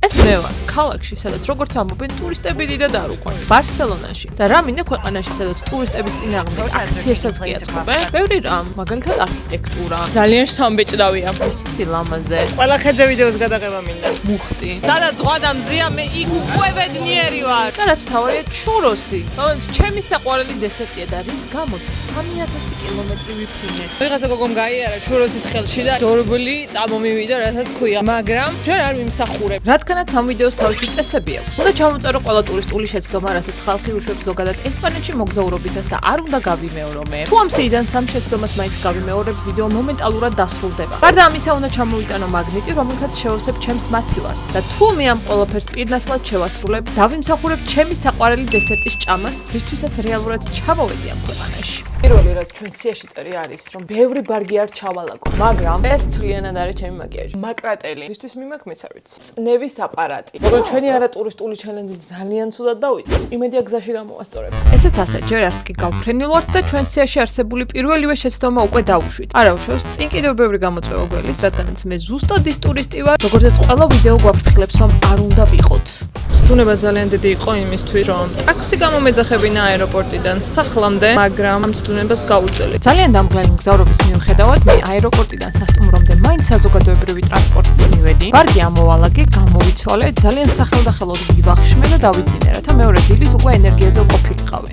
ეს მე ვარ ქალაქში, სადაც როგორც ამბობენ ტურისტები დიდად არ უყვართ, ბარსელონაში. და რა მინდა ქვეყანაში, სადაც ტურისტების წინააღმდეგ აქციებსაც კი აწყობენ? ბევრი რამ, მაგალითად არქიტექტურა. ძალიან შთამბეჭდავია მისი სილამაზე. ყველა ხეზე ვიდეოს გადაღება მინდა. მუხტი. სადაც ზღვა და მზია, მე იქ უკვე ბედნიერი ვარ. და რაც მთავარია, ჩუროსი, რომელიც ჩემი საყვარელი დესერტია და რის გამოც 3000 კილომეტრი ვიფრინე. ვიღაცა გოგომ გაიარა ჩუროსის ხელში და დორბლი წამომივიდა, რასაც ქვია, მაგრამ ჩვენ არ ვიმსახურებ. რადგანაც ამ ვიდეოს თავისი წესები აქვს. უნდა ჩამოვწერო ყველა ტურისტული შეცდომა, რასაც ხალხი უშვებს ზოგადად ესპანეთში მოგზაურობისას და არ უნდა გავიმეორო მე. თუ ამ სიიდან სამ შეცდომას მაინც გავიმეორებ, ვიდეო მომენტალურად დასრულდება. გარდა ამისა, უნდა ჩამოვიტანო მაგნიტი, რომელსაც შევავსებ ჩემს მაცივარს. და თუ მე ამ ყველაფერს პირნათლად შევასრულებ, დავიმსახურებ ჩემი საყვარელი დესერტის ჭამას, რისთვისაც რეალურად ჩავოვედი ამ ქვეყანაში. პირველი რაც ჩვენ სიაში წერი არის, რომ ბევრი ბარგი არ ჩავალაგო, მაგრამ ეს თლიანად არის ჩემი მაკიაჟი. მაკრატელი, ისთვის მიმაქ მეც არ ვიცი. წნევის აპარატი. მაგრამ ჩვენი არა ტურისტული ჩელენჯი ძალიან ცუდად დავიწყე. იმედია გზაში გამოვასწორებთ. ესეც ასე, ჯერ არც კი გავფრენილ ვართ და ჩვენ სიაში არსებული პირველივე შეცდომა უკვე დავუშვით. არა უშავს, წინ კიდევ ბევრი გამოწვევა გველის, რადგანაც მე ზუსტად ის ტურისტი ვარ, როგორცაც ყველა ვიდეო გვაფრთხილებს, რომ არ უნდა ვიყოთ. ცდუნება ძალიან დიდი იყო იმისთვის, რომ ტაქსი გამომეძახებინა აეროპორტიდან სახლამდე, მაგრამ ამ ცდუნებას გავუწელე. ძალიან დამღლელი მგზავრობის მიუხედავად, მე აეროპორტიდან სასტუმრომდე მაინც საზოგადოებრივი ტრანსპორტით მივედი. ბარგი ამოვალაგე, გამოვიცვალე, ძალიან სახელდახელოდ ვივახშმე და დავიძინე, რათა მეორე დილით უკვე ენერგიაზე ყოფილიყავი.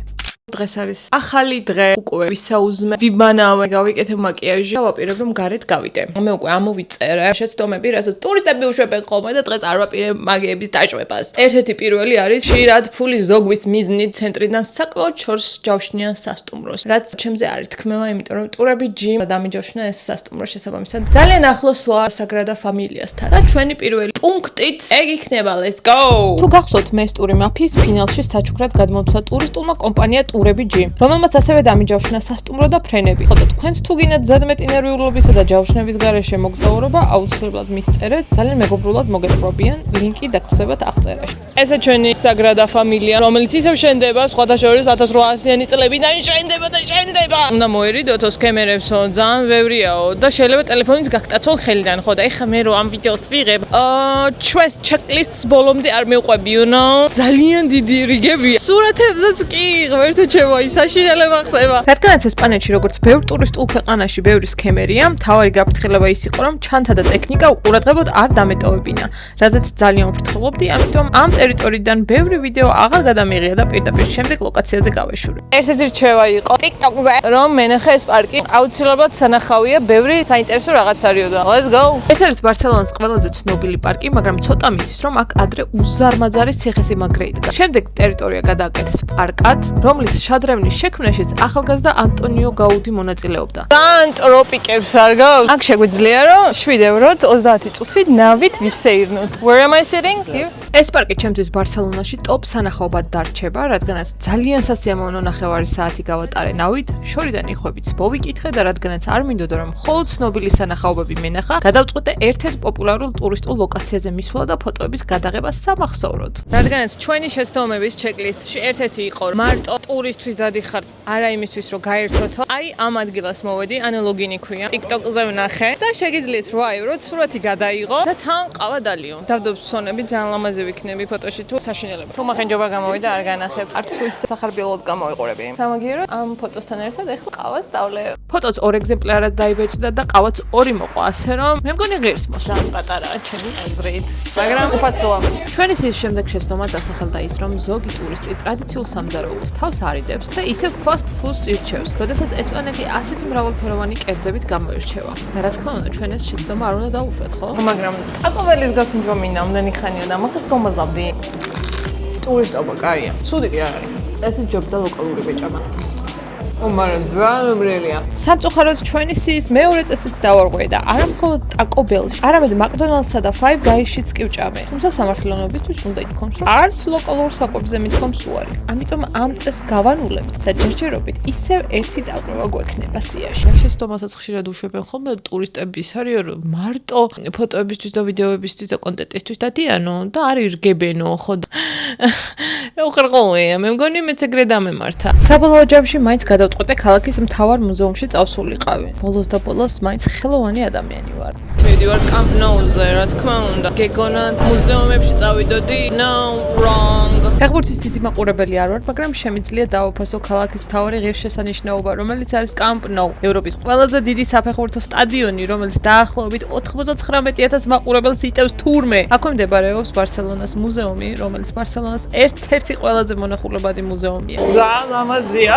დღეს არის ახალი დღე, უკვე ვისაუზმე, ვიბანავე, გავიკეთებ მაკიაჟი, ვაპირებ რომ გარეთ გავიდე. მე უკვე ამოვიწერე შეცდომები, რასაც ტურისტები უშვებენ ხოლმე და დღეს არ ვაპირებ მაგიების დაშვებას. ერთ-ერთი პირველი არის ხშირად ფულის ზოგვის მიზნით ცენტრიდან საკმაოდ შორს ჯავშნიან სასტუმროს, რაც ჩემზე არ ითქმევა, იმიტომ რომ ტურები ჯიმ დამიჯავშნა ეს სასტუმრო შესაბამისად. ძალიან ახლოს ვარ საგრადა ფამილიასთან და ჩვენი პირველი პუნქტიც ეგ იქნება, let's go. თუ გახსოვთ, მე სტური მაფიის ფინალში საჩუქრად გადმომცა ტურისტულმა კომპანია ტურები ჯიმ, რომელმაც ასევე დამიჯავშნა სასტუმრო და ფრენები. ხოდა თქვენც თუ გინდათ ზედმეტი ნერვიულობისა და ჯავშნების გარეშე მოგზაურობა, აუცილებლად მისწერეთ, ძალიან მეგობრულად მოგეპრობიან, ლინკი დაგხვდებათ აღწერაში. ესე ჩვენი საგრადა ფამილია, რომელიც ისევ შენდება, სხვათა შორის 1800-იანი წლებიდან შენდება. უნდა მოერიდოთ სკემერებსო, ძალიან ბევრიაო და შეიძლება ტელეფონიც გაგტაცონ ხელიდან. ხო და ეხლა მე რო ამ ვიდეოს ვიღებ, ჩვენს ჩეკლისტს ბოლომდე არ მივყვები, you know? ძალიან დიდი რიგებია. სურათებზეც კი ღმერთო ჩემო, ის საშინელება ხდება. რადგანაც ესპანეთში როგორც ბევრ ტურისტულ ქვეყანაში ბევრი სქემერია, მთავარი გაფრთხილება ის იყო, რომ ჩანთა და ტექნიკა უყურადღებოდ არ დამეტოვებინა, რაზეც ძალიან ვფრთხილობდი, ამიტომ ამ ტერიტორიიდან ბევრი ვიდეო აღარ გადამიღია და პირდაპირ შემდეგ ლოკაციაზე გავეშურე. ერთ-ერთი რჩევა იყო TikTok-ზე, რომ მენახე ეს პარკი აუცილებლად სანახავია, ბევრი საინტერესო რაღაც არისო. Let's go. ეს არის ბარსელონას ყველაზე ცნობილი პარკი, მაგრამ ცოტა მიცის, რომ აქ ადრე უზარმაზარი ციხესიმაგრე იდგა. შემდეგ ტერიტორია გადააკეთეს პარკად, რომლის შადრევნის შექმნაშიც ახალგაზრდა ანტონიო გაუდი მონაწილეობდა. თან ტროპიკებს არ გავს? აქ შეგვიძლია რომ 7 ევროთ 30 წუთით ნავით ვისეირნოთ. Where am I sitting? Here? ეს პარკი ჩემთვის ბარსელონაში ტოპ სანახაობად დარჩება, რადგანაც ძალიან სასიამოვნო ნახევარი საათი გავატარე ნავით, შორიდან იხვებიც მოვიკითხე და რადგანაც არ მინდოდა რომ მხოლოდ ცნობილი სანახაობები მენახა, გადავწყვეტე ერთ-ერთ პოპულარულ ტურისტულ ლოკაციაზე მისვლა და ფოტოების გადაღება სამახსოვროდ. რადგანაც ჩვენი შეცდომების ჩეკლისტში ერთ-ერთი იყო მარტო ტურისთვის დადიხართ, არა იმისთვის რომ გაერთოთო. აი ამ ადგილას მოვედი, ანალოგინი ქვია. TikTok-ზე ვნახე და შეგიძლიათ 8 ევროთ სურათი გადაიღო და თან ყავა დალიო. დავდობსონები ძალიან ლამაზი ვიქნები ფოტოში თუ საშინელება. თუ მახენჯობა გამოვიდა არ განახებ. არც თუ ის სახარბიელოდ გამოვიყურები. სამაგიერო ამ ფოტოსთან ერთად ეხლა ყავას დავლე. ფოტოც 2 ეგზემპლარად დაიბეჭდა და ყავაც 2 მოყვა, ასე რომ მე მგონი ღირს მოსვა. პატარაა ჩემი აზრით. მაგრამ უფასოა. ჩვენი სიის შემდეგ შეცდომა დასახელდა ის, რომ ზოგი ტურისტი ტრადიციულ სამზარეულოს თავს არიდებს და ისე fast food-ს ირჩევს, როდესაც ესპანეთი ასეთი მრავალფეროვანი კერძებით გამოირჩევა. და რა თქმა უნდა, ჩვენ ეს შეცდომა არ უნდა დაუშვათ, ხო? მაგრამ აკოველის გასინჯომინა, ამდენი ხანია და მაგას გომაზავდი. ტურისტობა კაია. ცუდი კი არ არის. წესი ჯობდა ლოკალური ბეჭამა. მაგრამ ძალიან მრელია. სამწუხაროდ ჩვენი სიის მეორე წესიც დავარღვე და არა მხოლოდ ტაკო ბელში, არამედ მაკდონალდსა და Five Guys-შიც კი ვჭამე. თუმცა სამართლიანობისთვის უნდა ითქვას, რომ არც ლოკალურ საკვებზე მithქვამს უარი. ამიტომ ამ წესს გავანულებთ და ჯერჯერობით ისევ ერთი დაკვრევა გვექნება სიაში. შეცდომასაც ხშირად უშვებენ ხოლმე ტურისტები ის არის, რომ მარტო ფოტოებისთვის და ვიდეოებისთვის და კონტენტისთვის დადიანო და არ ირგებენო, ხო? უყრყოლია, მე მგონი მეც ეგრე დამემართა. საბოლოო ჯამში მაინც გადავწყვეტე ქალაქის მთავარ მუზეუმში წავსულიყავი. ბოლოს და ბოლოს მაინც ხელოვანი ადამიანი ვარ. მივდივარ Camp Nou-ზე, რა თქმა უნდა. გეგონა მუზეუმებში წავიდოდი? No, wrong. ფეხბურთის დიდი მაყურებელი არ ვარ, მაგრამ შემიძლია დავაფასო ქალაქის მთავარი ღირსშესანიშნაობა, რომელიც არის Camp Nou. ევროპის ყველაზე დიდი საფეხბურთო სტადიონი, რომელიც დაახლოებით 99,000 მაყურებელს იტევს თურმე. აქვე მდებარეობს ბარსელონას მუზეუმი, რომელიც ბარსელონას ერთ-ერთი ყველაზე მონახულებადი მუზეუმია. ზალამაზია.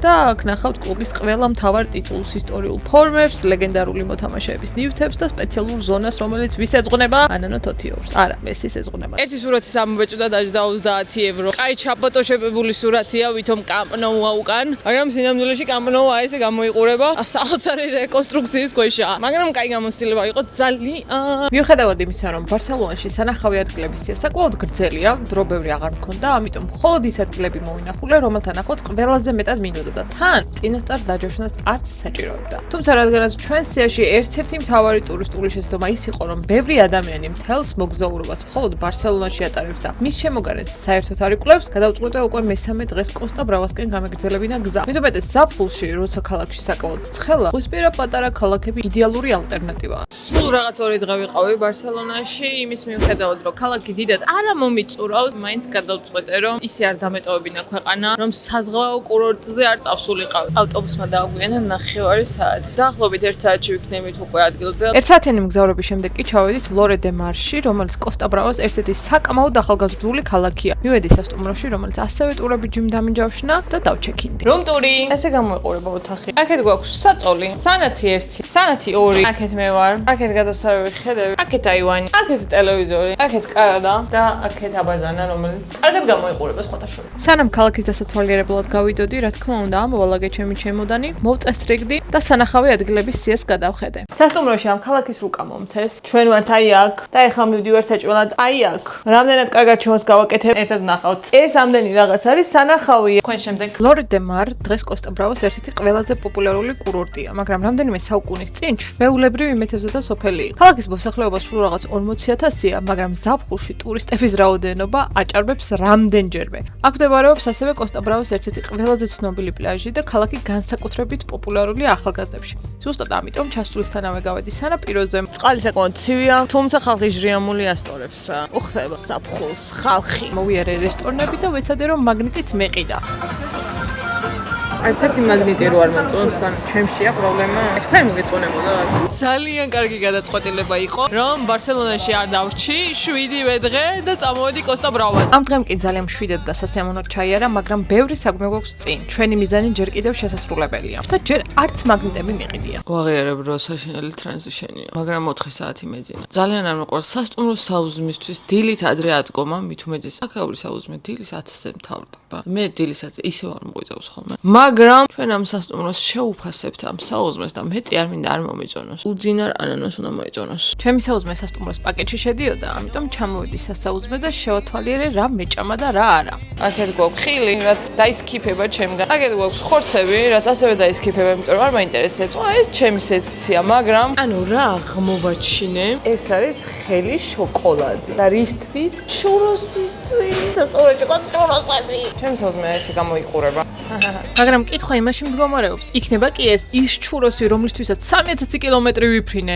და აქ ნახავთ კლუბის ყველა მთავარ ტიტულს, ისტორიულ ფორმებს, ლეგენდარული მოთამაშეების ნივთებს და სპეციალურ ზონას, რომელიც ვის ეძღვნება? ანანო თოთიოვრს. არა, მესის ეძღვნება. ერთი სურათის ამობეჭდა დაჯდა 30 ევრო. კაი ჩაფოტოშებებული სურათია, ვითომ Camp Nou-ა უკან, მაგრამ სინამდვილეში Camp Nou აი ესე გამოიყურება საოცარი რეკონსტრუქციის ქვეშა. მაგრამ კაი გამოცდილება იყო ძალიან. მიუხედავად იმისა, რომ ბარსელონაში სანახავი ადგილების სია საკმაოდ გრძელია, დრო ბევრი აღარ მქონდა, ამიტომ მხოლოდ ის ადგილები მოვინახულე, რომელთა ნახვაც ყველაზე მეტად მინდოდა. თან წინასწარ დაჯოშნას არც საჭიროებდა. თუმცა რადგანაც ჩვენ სიაში ერთ-ერთი მთავარი ტურისტული შეცდომა ის იყო, რომ ბევრი ადამიანი მთელს მოგზაურობას მხოლოდ ბარსელონაში ატარებს და მის შემოგარენს საერთოდ არ იკვლევს, გადავწყვიტე უკვე მესამე დღეს კოსტა ბრავასკენ გამეგრძელებინა გზა. მეტად ზაფხულში, როცა ქალაქში საკმაოდ ცხელა, ზღვისპირა პატარა ქალაქები იდეალური ალტერნატივაა. სულ რაღაც 2 დღე ვიყავი ბარსელონაში, იმის მიუხედავად, რომ ქალაქი დიდად არ მომიწურავს, მაინც გადავწყვეტე, რომ ისე არ დამეტოვებინა ქვეყანა, რომ საზღვაო კურორტზე არ წავსულიყავი. ავტობუსმა დააგვიანა 9 საათი. დაახლოებით 1 საათში ვიქნებით უკვე ადგილზე. 1 საათიანი მგზავრობის შემდეგ კი ჩავედით ლორე დე მარში, რომელიც კოსტა ბრავას ერთ-ერთი საკმაოდ ახალგაზრდული ქალაქია. მივედი სასტუმროში, რომელიც ასევე ტურები ჯიმ დამინჯავშნა და დავჩექინდი. რომ ტური ესე გამოიყურება ოთახი. აქეთ გვაქვს საწოლი, სანათი 1, სანათი 2. აქეთ მე ვარ. აქეთ გადასარევი ხედები. აქეთ აივანი. აქეთ ტელევიზორი. აქეთ კარადა და აქეთ აბაზანა, რომელიც კარგად გამოიყურება სხვათა შორის. სანამ ქალაქის დასათვალიერებლად გავიდოდი, რა თქმა უნდა, მოვალაგე ჩემი ჩემოდანი, მოვწესრიგდი და სანახავი ადგილების სიას გადავხედე. სასტუმროში ამ ქალაქის რუკა მომცეს. ჩვენ ვართ აი აქ და ეხლა მივდივარ საჭმელად აი აქ. რამდენად კარგად ჩემს გავაკეთებ, ერთად ნახავთ. ეს ამდენი რაღაც არის სანახავია. თქვენ შემდეგ ლორე დე მარ დღეს კოსტა ბრავას ერთ-ერთი ყველაზე პოპულარული კურორტია, მაგრამ რამდენიმე საუკუნის წინ ჩვეულებრივ იმეთებზე და სოფელი. ქალაქის მოსახლეობა სულ რაღაც 40,000-ია, მაგრამ ზაფხულში ტურისტების რაოდენობა აჭარბებს რამდენჯერმე. აქ მდებარეობს ასევე კოსტა ბრავას ერთ-ერთი ყველაზე ცნობილი პლაჟი და ქალაქი განსაკუთრებით პოპულარულია ახალგაზრდებში. ზუსტად ამიტომ ჩასულისთანავე გავედი სანაპიროზე. წყალი საკმაოდ ცივია, თუმცა ხალხი ჟრიამული ასწორებს რა. უხდება ზაფხულს ხალხი. მოვიარე რესტორნები და ვეცადე რომ მაგნიტით მეყიდა. არც ერთი მაგნიტი რო არ მომწონს, ან ჩემშია პრობლემა. თქვენ მოგეწონებოდა? ძალიან კარგი გადაწყვეტილება იყო, რომ ბარსელონაში არ დავრჩი 7 დღე და წამოვედი კოსტა ბრავას. ამ დღემ კი ძალიან მშვიდად და სასიამოვნოდ ჩაიარა, მაგრამ ბევრი საქმე გვაქვს წინ. ჩვენი მიზანი ჯერ კიდევ შესასრულებელია და ჯერ არც მაგნიტები მიყიდია. ვაღიარებ რომ საშინელი ტრანზიშენია, მაგრამ 4 საათი მეძინა. ძალიან არ მეყვარს სასტუმრო საუზმისთვის დილით ადრე ადგომა, მით უმეტეს აქაური საუზმე დილის 10-ზე მთავრდება. მე დილისაც ისევ არ მოგვიწევს ხოლმე. მაგრამ ჩვენ ამ სასტუმროს შეუფასებთ ამ საუზმეს და მეტი არ მინდა არ მომეწონოს. უძინარ ანანოს უნდა მოეწონოს. ჩემი საუზმე სასტუმროს პაკეტში შედიოდა, ამიტომ ჩამოვედი სასაუზმე და შევათვალიერე რა მეჭამა და რა არა. აქეთ გვაქვს ხილი, რაც დაისქიფება ჩემგან. აქეთ გვაქვს ხორცები, რაც ასევე დაისქიფება, იმიტომ რომ არ მაინტერესებს. ეს ჩემი სექცია, მაგრამ ანუ რა აღმოვაჩინე? ეს არის ხელი შოკოლადი და რისთვის? შუროსისთვის. სასტუმროში გვაქვს შუროსები. ჩემი საუზმე ესე გამოიყურება. მაგრამ კითხვა იმაში მდგომარეობს, იქნება კი ეს ის ჩუროსი, რომლისთვისაც 3000 კილომეტრი ვიფრინე.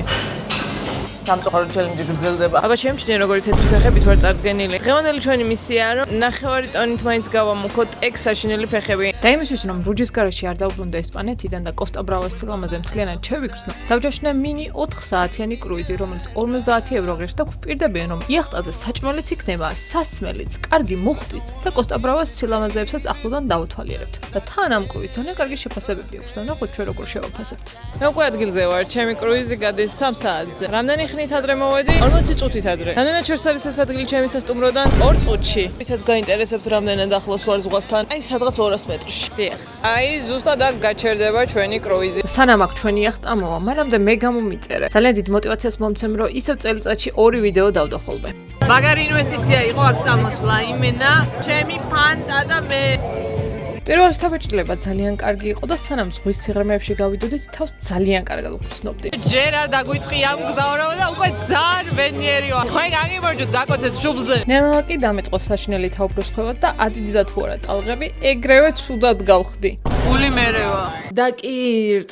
სამწუხაროდ ჩელენჯი გრძელდება. აბა შემჩნია როგორი თეთრი ფეხებით ვარ წარდგენილი. დღევანდელი ჩვენი მისიაა, რომ 9 ტონით მაინც გავამუქოთ ეგ საშინელი ფეხები. და იმისთვის, რომ რუჯის გარეშე არ დავბრუნდე ესპანეთიდან და კოსტა ბრავას სილამაზე მთლიანად შევიგრძნო, დავჯაშნე მინი 4 საათიანი კრუიზი, რომელიც 50 ევრო ღირს და გვპირდებიან, რომ იახტაზე საჭმელიც იქნება, სასმელიც, კარგი მუხტიც და კოსტა ბრავას სილამაზეებსაც ახლოდან დავთვალიერებთ. და თან ამ კრუიზს ძალიან კარგი შეფასებები აქვს და ნახოთ ჩვენ როგორ შევაფასებთ. მე უკვე ადგილზე ვარ, ჩემი კრუიზი გადის 3 საათზე. რამდენი ხნით ადრე მოვედი? 40 წუთით ადრე. რამდენად შორს არის ეს ადგილი ჩემი სასტუმროდან? 2 წუთში. ვისაც გაინტერესებთ რამდენად ახლოს ვარ ზღვასთან? აი სადღაც 200 მეტრში. დიახ. აი ზუსტად აქ გაჩერდება ჩვენი კრუიზი. სანამ აქ ჩვენი იახტა მოვა, მანამდე მე გამომიწერე. ძალიან დიდ მოტივაციას მომცემ, რომ ისევ წელიწადში 2 ვიდეო დავდო ხოლმე. მაგარი ინვესტიცია იყო აქ წამოსვლა, იმენა, ჩემი ფანტა და მე. პირველ შთაბეჭდილება ძალიან კარგი იყო და სანამ ზღვის სიღრმეებში გავიდოდით, თავს ძალიან კარგად ვგრძნობდი. ჯერ არ დაგვიწყია ამ გზავრობა და უკვე ძალიან ბედნიერი ვარ. თქვენ გაგიმორჯოთ, გაკოცეთ შუბლზე. ნელა კი დამეწყო საშინელი თავბრუსხვევად და ადიდიდა თუ არა ტალღები, ეგრევე ცუდად გავხდი. გული მერევა და კი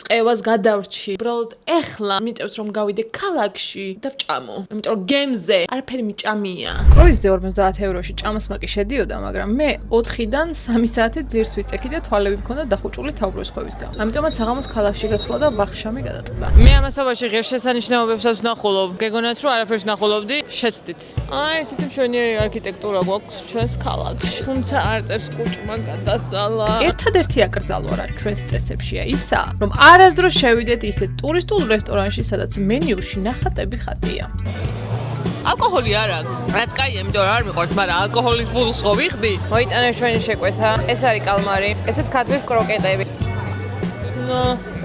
წევას გადავრჩი. უბრალოდ ეხლა მიწევს რომ გავიდე ქალაქში და ვჭამო. იმიტომ რომ გემზე არაფერი მიჭამია. კრუიზზე 50 ევროში ჭამასმაკი შედიოდა, მაგრამ მე 4-დან 3 საათი ძირს ვიწექი და თვალები მქონდა დახუჭული თაუბროს ხვევის გამო. ამიტომაც საღამოს ქალაქში გასვლა და ვახშამი გადაწყდა. მე ამასობაში ღირსშესანიშნაობებსაც ვნახულობ. გეგონათ რომ არაფერს ვნახულობდი, შეცდით. აი, ესეთი მშვენიერი არქიტექტურა გვაქვს ჩვენს ქალაქში. თუმცა არტებს კუჭმა გადასწალა. ერთადერთი აკრძალვა რა ჩვენს წესებშია ისა, რომ არასდროს შევიდეთ ისეთ ტურისტულ რესტორანში, სადაც მენიუში ნახატები ხატია. ალკოჰოლი არ აქვს. რაც კაია, იმიტომ რომ არ მიყვარს, მაგრამ ალკოჰოლის ბულს ხო ვიხდი? მოიტანე ჩვენი შეკვეთა. ეს არის კალმარი, ესეც ქათმის კროკეტები.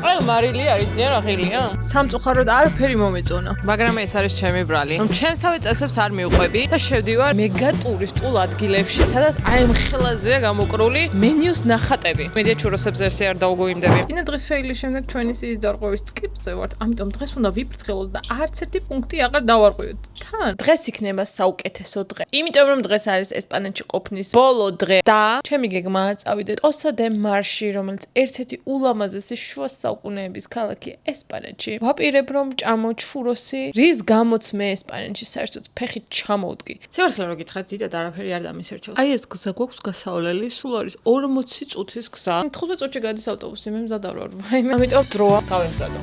აი, მარილი არის ზიან ახილია. სამწუხაროდ არაფერი მომეწონა. მაგრამ ეს არის ჩემი ბრალი. რომ ჩემსავე წესებს არ მივყვები და შევდივარ მეგა ტურისტულ ადგილებში, სადაც აი მხელაზეა გამოკრული მენიუს ნახატები. მედია ჩუროსებს ერთზე არ დაუგვიმდები. წინა დღეს ფეილის შემდეგ ჩვენი სიის დარღვევის სკიპზე ვართ, ამიტომ დღეს უნდა ვიფრთხილოთ და არც ერთი პუნქტი აღარ დავარღვიოთ. თან დღეს იქნება საუკეთესო დღე. იმიტომ რომ დღეს არის ესპანეთში ყოფნის ბოლო დღე და ჩემი გეგმაა წავიდეთ ოსა დე მარში, რომელიც ერთ-ერთი ულამაზესი შუა საუკუნეების ქალაქი ესპანეთში. ვაპირებ რომ ჭამო ჩუროსი, რის გამოც მე ესპანეთში საერთოდ ფეხით ჩამოვდგი. სიوارსლე რო გითხრათ, დიდად არაფერი არ დამისერჩევ. აი ეს გზა გვაქვს გასავლელი, სულ არის 40 წუთის გზა. 15 წუთში გადის ავტობუსი, მე მზად არ ვარ. ამიტომ დროა გავემზადო.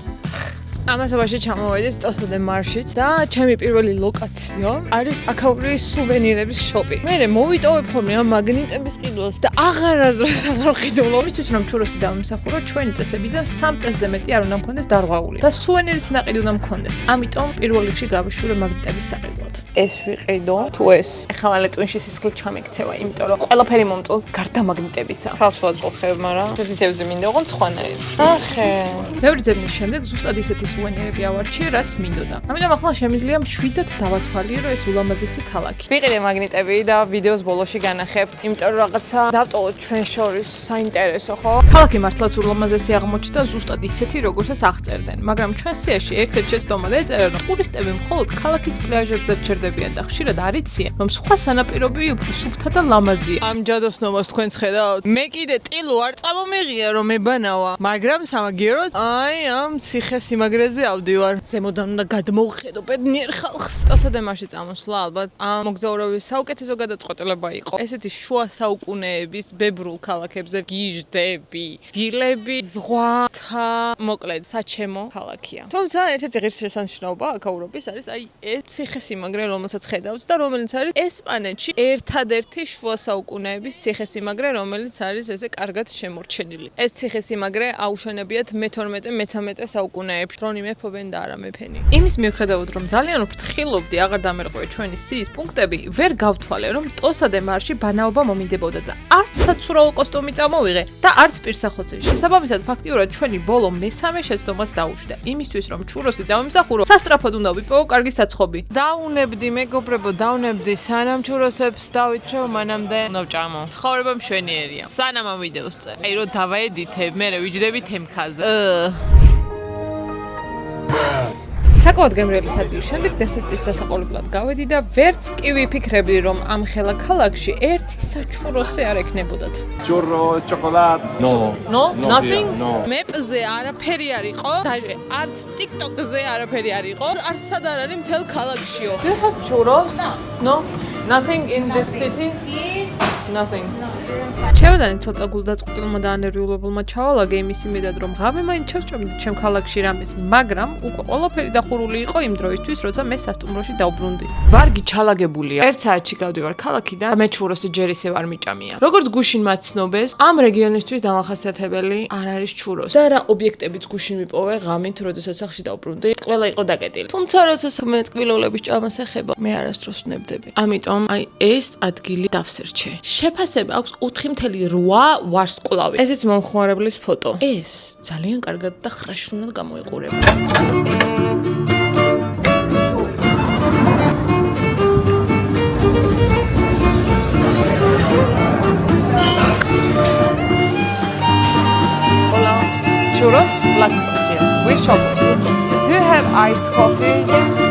ამასობაში ჩამოვედით ოსა დე მარშიც და ჩემი პირველი ლოკაცია არის აქაური სუვენირების შოპი. მე მოვიტოვებ ხოლმე ამ მაგნიტების ყიდულს და აღარასდროს აღარ ვყიდულობ. იმისთვის რომ ჩუროსი დავიმსახურო, ჩვენი წესებიდან 3 წესზე მეტი არ უნდა მქონდეს დარღვეული და სუვენირიც ნაყიდი უნდა მქონდეს. ამიტომ პირველ რიგში გავიშურე მაგნიტების საყიდლად. ეს ვიყიდო თუ ეს. ეხლა მალე ტვინში სისხლი ჩამექცევა, იმიტომ რომ ყველაფერი მომწონს გარდა მაგნიტებისა. ხალხს ვაწყობ, მაგრამ თეთრითევზე მინდა ოღონდ სხვანაირი. ახე. ბევრი ძებნის შემდეგ ზუსტად ისეთი სუვენირები ავარჩიე, რაც მინდოდა. ამიტომ ახლა შემიძლია მშვიდად დავათვალიერო ეს ულამაზესი ქალაქი. ვიყიდე მაგნიტები და ვიდეოს ბოლოში განახებთ, იმიტომ რომ რაღაცა დავტოვოთ ჩვენ შორის საინტერესო, ხო? ქალაქი მართლაც ულამაზესი აღმოჩნდა ზუსტად ისეთი, როგორცაც აღწერდნენ, მაგრამ ჩვენ სიაში ერთ-ერთ შეცდომა დაეწერა, რომ ტურისტები მხოლოდ ქალაქის პლაჟებზე ჩერდებიან და ხშირად არ იციან, რომ სხვა სანაპიროები უფრო სუფთა და ლამაზია. ამ ჯადოსნობას თქვენს ხედავთ? მე კიდე ტილო არ წამომიღია რომ ებანავა, მაგრამ სამაგიეროდ აი ამ ციხე-სიმაგრეზე ავდივარ. ზემოდან უნდა გადმოვხედო ბედნიერ ხალხს. ოსა დე მარში წამოსვლა ალბათ ამ მოგზაურობის საუკეთესო გადაწყვეტილება იყო. ესეთი შუა საუკუნეების ბებრულ ქალაქებზე გიჟდები, ვილები, ზღვა, თა, მოკლედ, საჩემო ქალაქია. თუმცა ერთ-ერთი ღირსშესანიშნაობა აქაურობის არის აი ეს ციხე-სიმაგრე, რომელსაც ხედავთ და რომელიც არის ესპანეთში ერთადერთი შუა საუკუნეების ციხე-სიმაგრე, რომელიც არის ესე კარგად შემორჩენილი. ეს ციხე-სიმაგრე აუშენებიათ მე-12-მე-13 საუკუნეებში. რონი მეფობენ და არა მეფენი. იმის მიუხედავად რომ ძალიან ვფრთხილობდი აღარ დამერღვია ჩვენი სიის პუნქტები, ვერ გავთვალე რომ ოსა დე მარში ბანაობა მომინდებოდა და არც საცურაო კოსტუმი წამოვიღე და არც პირსახოცი. შესაბამისად ფაქტიურად ჩვენი ბოლო მესამე შეცდომაც დაუშვდა. იმისთვის რომ ჩუროსი დავიმსახურო, სასტრაფოდ უნდა ვიპოვო კარგი საცხობი. დაუნებდი მეგობრებო, დაუნებდი სანამ ჩუროსებს დავითრევ მანამდე ნოვჭამო. ცხოვრება მშვენიერია. სანამ ამ ვიდეოს წერ. აი რომ დავაედითე, მე ვიჯდები თემქაზე. საკმაოდ გემრიელი სადილის შემდეგ დესერტის დასაყოლებლად გავედი და ვერც კი ვიფიქრებდი რომ ამ ხელა ქალაქში ერთი საჩუროსე არ ექნებოდათ. Churro, chocolate. No. No? Nothing? No. მეპზე არაფერი არ იყო. არც TikTok-ზე არაფერი არ იყო. არც სად არ არის მთელ ქალაქშიო. Do you have churros? No. Nothing in this city? Nothing. ჩემოდანი ცოტა გულდაწყვეტილმა და ანერვიულებულმა ჩავალაგე იმის იმედად რომ ღამე მაინც ჩავჭამდი ჩემ ქალაქში რამეს, მაგრამ უკვე ყველაფერი დახურული იყო იმ დროისთვის, როცა მე სასტუმროში დავბრუნდი. ვარგი ჩალაგებულია. ერთ საათში გავდივარ ქალაქიდან და მე ჩუროსი ჯერ ისევ არ მიჭამია. როგორც გუშინ მაცნობეს, ამ რეგიონისთვის დამახასიათებელი არ არის ჩუროსი. და რა ობიექტებიც გუშინ მიპოვე ღამით, როდესაც სახლში დავბრუნდი, ყველა იყო დაკეტილი. თუმცა როცა მეტკბილოვლების ჭამას ეხება, მე არასდროს ვნებდები. ამიტომ აი ეს ადგილი დავსერჩე. შეფასება აქვს 4.8 ვარსკვლავი. ესეც მომხმარებლის ფოტო. ეს ძალიან კარგად და ხრაშუნად გამოიყურება. Hola. Churros, las cosas. With chocolate. Do you have iced coffee?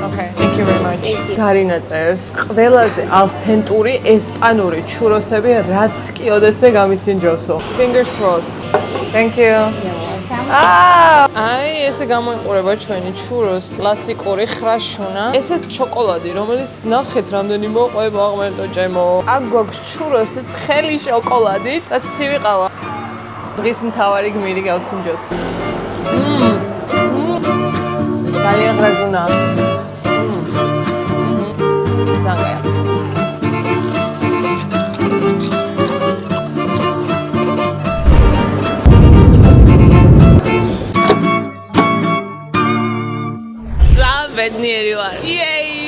Okay, thank you very much. Darina წერს, ყველაზე ავთენტური ესპანური ჩუროსები, რაც კი ოდესმე გამისინჯოსო. Fingers crossed. Thank you. აი, ესე გამოიყურება ჩვენი ჩუროს კლასიკური ხრაშუნა. ესეც შოკოლადი, რომელიც ნახეთ რამდენი მოყვება აღმერთო ჭემო. აქ გვაქვს ჩუროსი ცხელი შოკოლადით და ცივი ყავა. დღის მთავარი გმირი გავსინჯოთ. ძალიან ხრაშუნა. ძალიან. ბედნიერი ვარ.